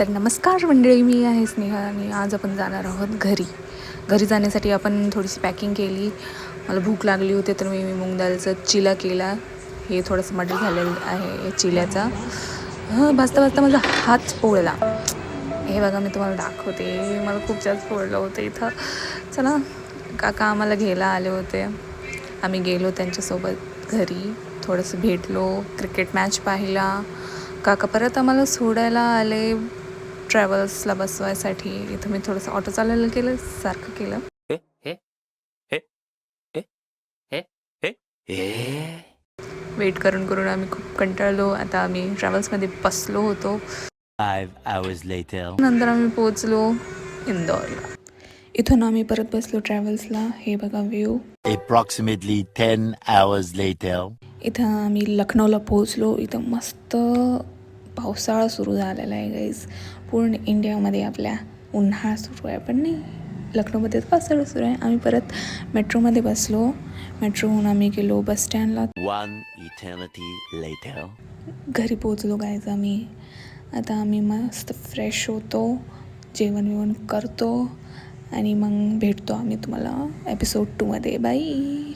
तर नमस्कार मंडळी, मी आहे स्नेहा आणि आज आपण जाणार आहोत घरी जाण्यासाठी आपण थोडीशी पॅकिंग केली. मला भूक लागली होती तर मी मूग दालचा चिला केला. हे थोडंसं मटर झालेलं आहे चिल्याचा. भाजता माझा हात पोळला. हे बघा, मी तुम्हाला दाखवते. मला खूप जास्त पोळलं होतं इथं. चला, काका आम्हाला घ्यायला आले होते. आम्ही गेलो त्यांच्यासोबत घरी, थोडंसं भेटलो, क्रिकेट मॅच पाहिला. काका परत आम्हाला सोडायला आले ट्रॅव्हल्सला बसवायसाठी. इथं मी थोडंसं ऑटो चालवायला केलं, सारखं केलं. वेट करून आम्ही खूप कंटाळलो. आता आम्ही ट्रॅव्हल्समध्ये बसलो होतो. 5 hours later. नंतर आम्ही पोचलो इंदोरला. इथून आम्ही परत बसलो ट्रॅव्हल्सला. हे बघा व्ह्यू. Approximately 10 hours later. इथं आम्ही लखनौला पोहोचलो. इथं मस्त पावसाळा सुरू झालेला आहे गाईज. पूर्ण इंडियामध्ये आपल्या उन्हाळा सुरू आहे, पण नाही, लखनौमध्ये पावसाळा सुरू आहे. आम्ही परत मेट्रोमध्ये बसलो. मेट्रोहून आम्ही गेलो बस स्टँडला. 1 eternity later. घरी पोहोचलो गाईज आम्ही. आता आम्ही मस्त फ्रेश होतो, जेवण करतो आणि मग भेटतो आम्ही तुम्हाला एपिसोड 2मध्ये. बाई.